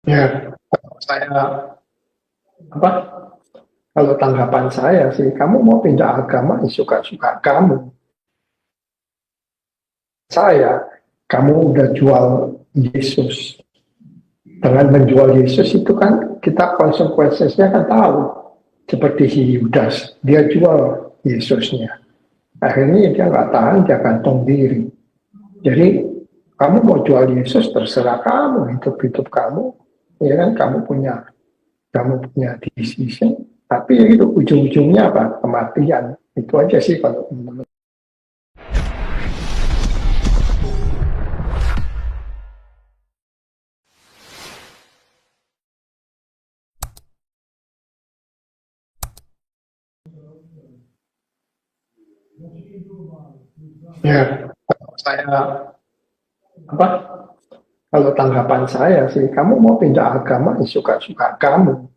Ya, saya apa? Kalau tanggapan saya sih, kamu mau pindah agama, ya suka-suka kamu. Saya, kamu udah jual Yesus. Dengan menjual Yesus itu kan kita konsekuensinya kan tahu. Seperti si Yudas, dia jual Yesusnya. Akhirnya dia nggak tahan, dia gantung diri. Jadi kamu mau jual Yesus terserah kamu, hidup-hidup kamu. Ya kan, kamu punya decision, tapi ya itu ujung-ujungnya apa? Kematian. Itu aja sih kalau menurut. Ya, saya apa? Kalau tanggapan saya sih, kamu mau pindah agama, ya suka-suka kamu.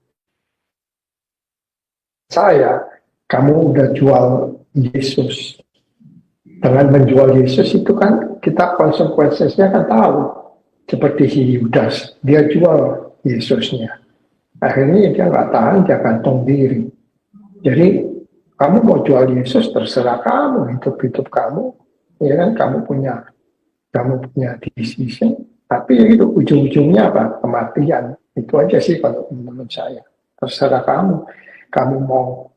Saya, kamu udah jual Yesus. Dengan menjual Yesus itu kan kita konsekuensinya kan tahu. Seperti si Yudas, dia jual Yesusnya. Akhirnya dia nggak tahan, dia gantung diri. Jadi kamu mau jual Yesus terserah kamu, hidup-hidup kamu. Ya kan, kamu punya decision, tapi ya itu ujung-ujungnya apa? Kematian. Itu aja sih kalau menurut saya. Terserah kamu mau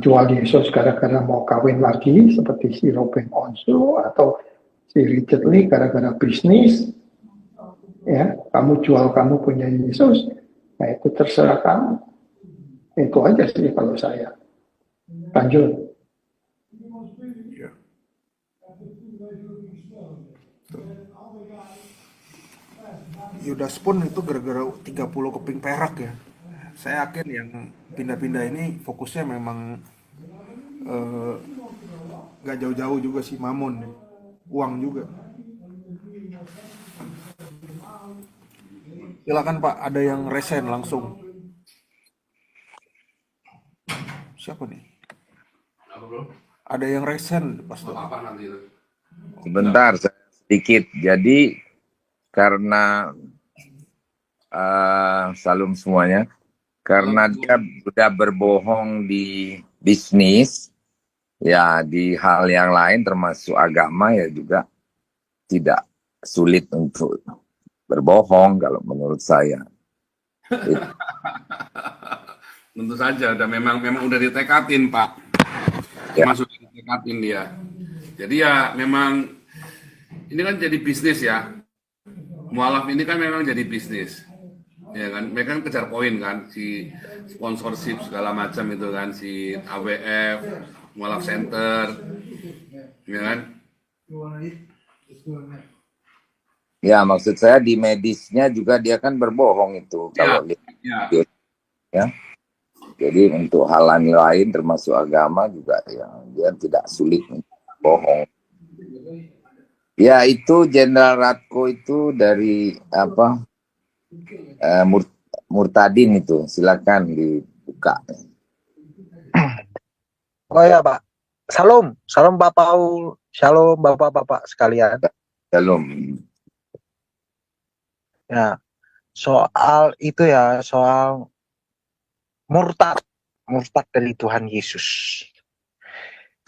jual Yesus gara-gara mau kawin lagi seperti si Robin Onsu atau si Richard Lee gara-gara bisnis. Ya, kamu jual kamu punya Yesus, nah itu terserah kamu. Itu aja sih kalau saya. Lanjut. Iya. Yudas pun itu gara-gara 30 keping perak ya. Saya yakin yang pindah-pindah ini fokusnya memang eh, nggak jauh-jauh juga sih Mamon ya. Uang juga. Silakan Pak, ada yang resen langsung. Siapa nih? Ada yang resen, Pastor. Sebentar, saya sedikit. Jadi karena salam semuanya, karena dia sudah berbohong di bisnis, ya di hal yang lain termasuk agama ya juga tidak sulit untuk berbohong kalau menurut saya. Tentu saja, dan memang udah ditekatin Pak, Ya, memang sudah ditekatin dia. Jadi ya memang ini kan jadi bisnis ya, mualaf ini kan memang jadi bisnis, ya kan. Mereka kan kejar poin kan, si sponsorship segala macam itu kan, si AWF, mualaf center, ya kan. ya maksud saya di medisnya juga dia kan berbohong itu Ya, kalau lihat ya. ya. Jadi untuk hal lain termasuk agama juga ya dia tidak sulit untuk bohong. Ya itu Jenderal Ratko itu dari apa Murtadin itu silakan dibuka. Oh ya Pak, Salam, salam Pak Paul, Shalom Bapak-Bapak sekalian. Shalom. Ya, soal itu ya, soal murtad, murtad dari Tuhan Yesus.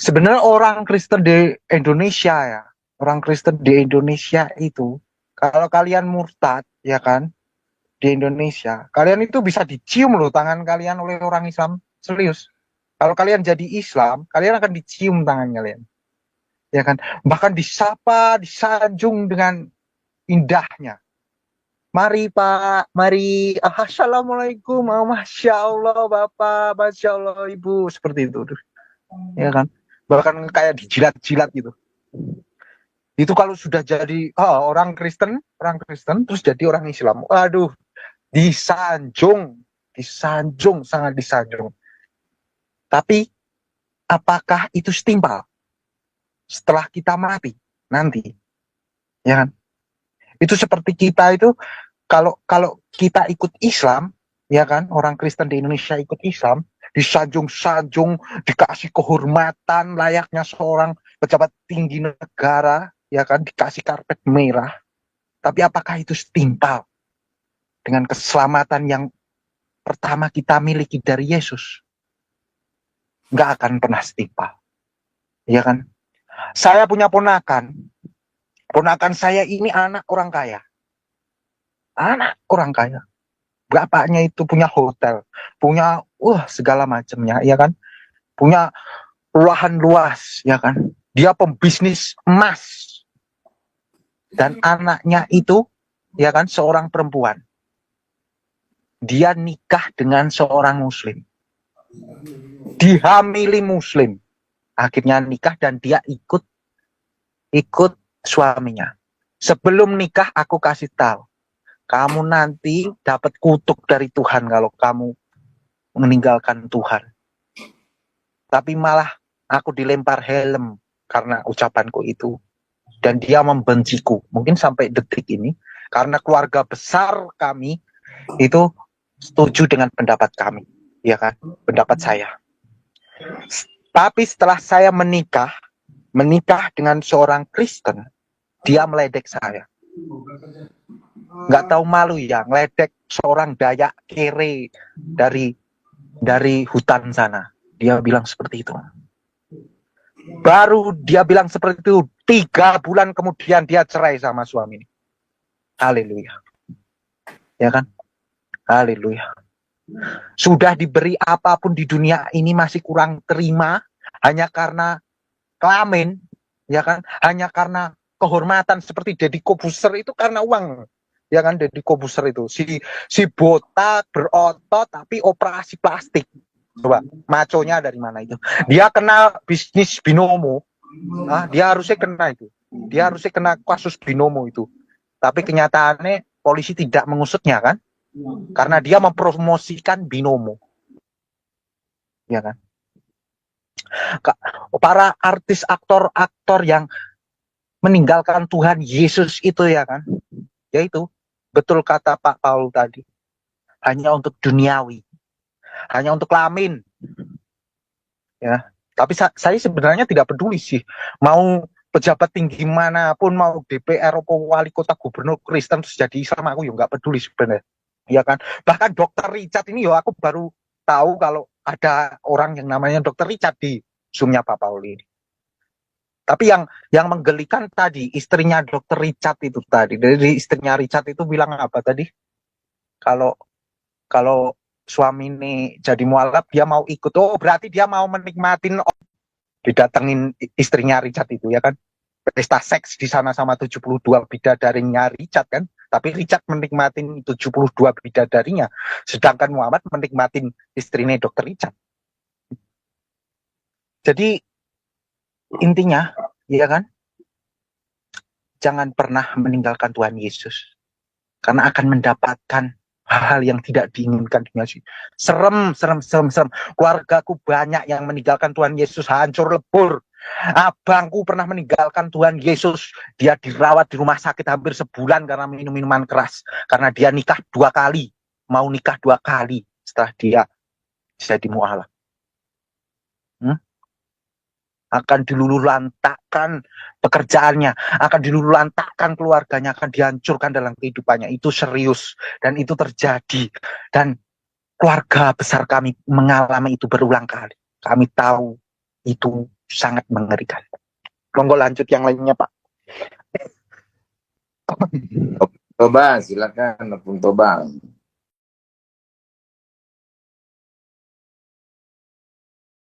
Sebenarnya orang Kristen di Indonesia ya, orang Kristen di Indonesia itu, kalau kalian murtad, ya kan, di Indonesia, kalian itu bisa dicium loh tangan kalian oleh orang Islam, serius. Kalau kalian jadi Islam, kalian akan dicium tangan kalian, ya kan, bahkan disapa, disanjung dengan indahnya. Mari Pak, mari. Assalamualaikum, Masya Allah Bapak, Masya Allah Ibu, seperti itu, ya kan. Bahkan kayak dijilat-jilat gitu. Itu kalau sudah jadi orang Kristen, terus jadi orang Islam. Waduh, disanjung, sangat disanjung. Tapi apakah itu setimpal setelah kita mati nanti? Ya kan? Itu seperti kita itu kalau kita ikut Islam, ya kan, orang Kristen di Indonesia ikut Islam, disanjung-sanjung, dikasih kehormatan layaknya seorang pejabat tinggi negara, ya kan, dikasih karpet merah. Tapi apakah itu setimpal dengan keselamatan yang pertama kita miliki dari Yesus, nggak akan pernah setimpal. Ya kan? Saya punya ponakan. Ponakan saya ini anak orang kaya. Anak orang kaya. Bapaknya itu punya hotel, punya segala macamnya, ya kan? Punya lahan luas, ya kan? Dia pembisnis emas. Dan anaknya itu, ya kan, seorang perempuan. Dia nikah dengan seorang muslim. Dihamili muslim. Akhirnya nikah dan dia ikut suaminya. Sebelum nikah aku kasih tahu, kamu nanti dapat kutuk dari Tuhan kalau kamu meninggalkan Tuhan. Tapi malah aku dilempar helm karena ucapanku itu. Dan dia membenciku. Mungkin sampai detik ini. Karena keluarga besar kami itu setuju dengan pendapat kami. Ya kan? Pendapat saya. Tapi setelah saya menikah dengan seorang Kristen, dia meledek saya. Nggak tahu malu ya, ngeledek seorang Dayak kere dari hutan sana. Dia bilang seperti itu. Baru dia bilang seperti itu, 3 bulan kemudian dia cerai sama suami. Haleluya. Ya kan? Haleluya. Sudah diberi apapun di dunia ini masih kurang terima hanya karena kelamin, ya kan? Hanya karena kehormatan seperti Deddy Kobuser itu karena uang. Ya kan, Deddy Kobuser itu si botak berotot tapi operasi plastik. Coba maconya dari mana itu? Dia kena bisnis binomo. Dia harusnya kena itu. Dia harusnya kena kasus binomo itu. Tapi kenyataannya polisi tidak mengusutnya kan? Karena dia mempromosikan binomo. Ya kan? Para artis aktor-aktor yang meninggalkan Tuhan Yesus itu ya kan? Yaitu betul kata Pak Paul tadi. Hanya untuk duniawi. Hanya untuk kelamin. Ya. Tapi saya sebenarnya tidak peduli sih. Mau pejabat tinggi manapun, mau DPR, wali kota, gubernur Kristen terus jadi Islam, aku ya nggak peduli sebenarnya. Ya kan? Bahkan Dr. Richard ini ya aku baru tahu kalau ada orang yang namanya Dr. Richard di Zoom-nya Pak Paul ini. Tapi yang menggelikan tadi, istrinya Dr. Richard itu tadi, dari istrinya Richard itu bilang apa tadi? Kalau suami ini jadi mualaf, dia mau ikut. Oh, berarti dia mau menikmatin, didatengin istrinya Richard itu ya kan. Pesta seks di sana sama 72 bidadarinya Richard kan. Tapi Richard menikmatin 72 bidadarinya. Sedangkan Muhammad menikmatin istrinya Dr. Richard. Jadi intinya, ya kan, jangan pernah meninggalkan Tuhan Yesus. Karena akan mendapatkan hal-hal yang tidak diinginkan di dunia. Serem. Keluargaku banyak yang meninggalkan Tuhan Yesus, hancur lebur. Abangku pernah meninggalkan Tuhan Yesus. Dia dirawat di rumah sakit hampir sebulan karena minum minuman keras. Karena dia nikah 2 kali. Mau nikah 2 kali setelah dia jadi mualaf. Akan dilululantakkan pekerjaannya, akan dilululantakkan keluarganya, akan dihancurkan dalam kehidupannya. Itu serius dan itu terjadi. Dan keluarga besar kami mengalami itu berulang kali. Kami tahu itu sangat mengerikan. Monggo lanjut yang lainnya, Pak. Toba, silakan, Bung Toba.